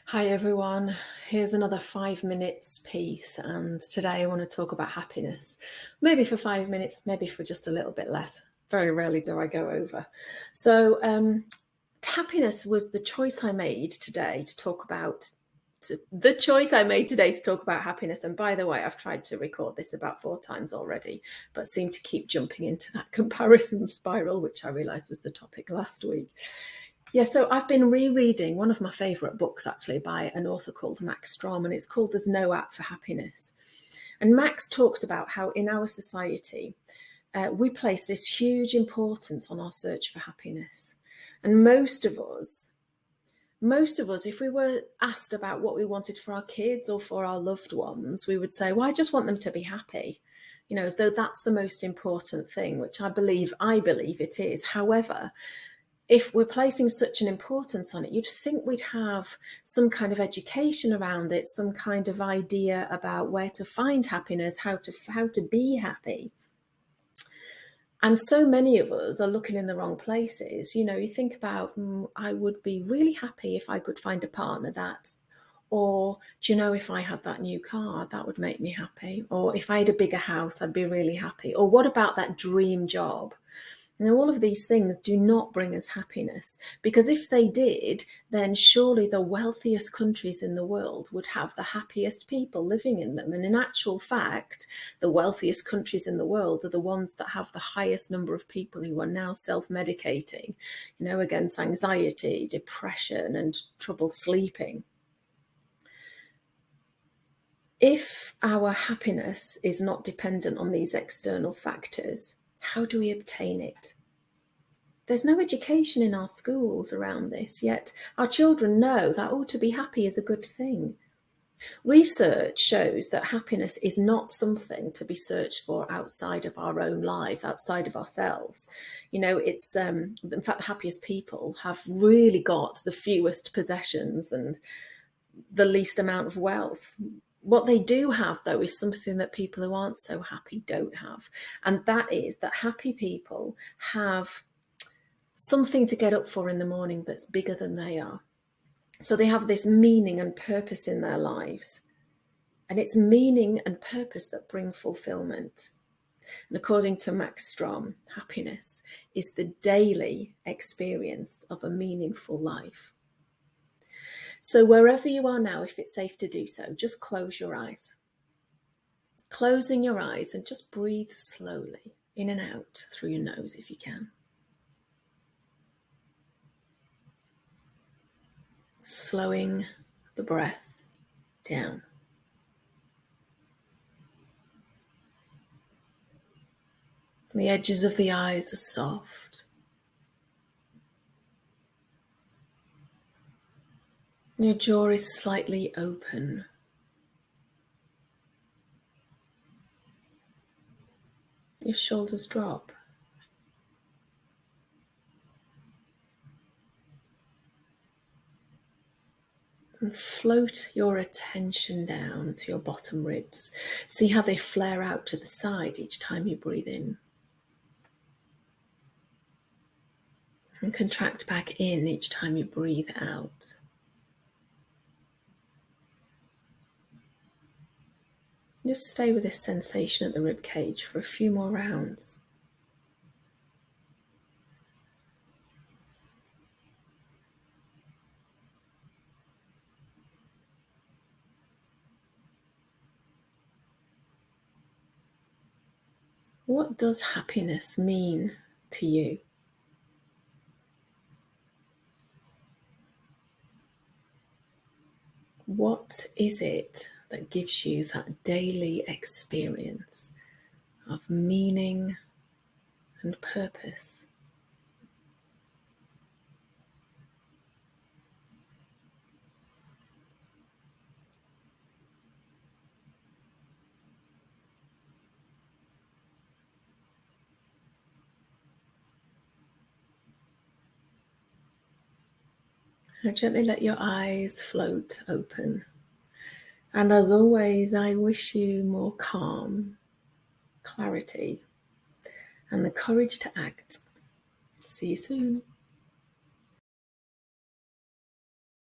Hi everyone, here's another 5 minutes piece, and today I want to talk about happiness. Maybe for 5 minutes, maybe for just a little bit less. Very rarely do I go over. Happiness was the choice I made today to talk about. The choice I made today to talk about happiness. And by the way, I've tried to record this about 4 times already, but seem to keep jumping into that comparison spiral, which I realised was the topic last week. Yeah, so I've been rereading one of my favourite books, actually, by an author called Max Strom, and it's called There's No App for Happiness. And Max talks about how in our society, we place this huge importance on our search for happiness. And most of us, if we were asked about what we wanted for our kids or for our loved ones, we would say, well, I just want them to be happy, as though that's the most important thing, which I believe it is. However, if we're placing such an importance on it, you'd think we'd have some kind of education around it, some kind of idea about where to find happiness, how to be happy. And so many of us are looking in the wrong places. You think about, I would be really happy if I could find a partner or if I had that new car, that would make me happy. Or if I had a bigger house, I'd be really happy. Or what about that dream job? Now, all of these things do not bring us happiness, because if they did, then surely the wealthiest countries in the world would have the happiest people living in them. And in actual fact, the wealthiest countries in the world are the ones that have the highest number of people who are now self-medicating, against anxiety, depression, and trouble sleeping. If our happiness is not dependent on these external factors, how do we obtain it? There's no education in our schools around this, yet our children know that, to be happy is a good thing. Research shows that happiness is not something to be searched for outside of our own lives, outside of ourselves. It's in fact, the happiest people have really got the fewest possessions and the least amount of wealth. What they do have, though, is something that people who aren't so happy don't have. And that is that happy people have something to get up for in the morning that's bigger than they are. So they have this meaning and purpose in their lives. And it's meaning and purpose that bring fulfillment. And according to Max Strom, happiness is the daily experience of a meaningful life. So wherever you are now, if it's safe to do so, just close your eyes. Closing your eyes and just breathe slowly in and out through your nose if you can. Slowing the breath down. The edges of the eyes are soft. Your jaw is slightly open. Your shoulders drop. And float your attention down to your bottom ribs. See how they flare out to the side each time you breathe in. And contract back in each time you breathe out. Just stay with this sensation at the rib cage for a few more rounds. What does happiness mean to you? What is it that gives you that daily experience of meaning and purpose? Now gently let your eyes float open. And as always, I wish you more calm, clarity, and the courage to act. See you soon.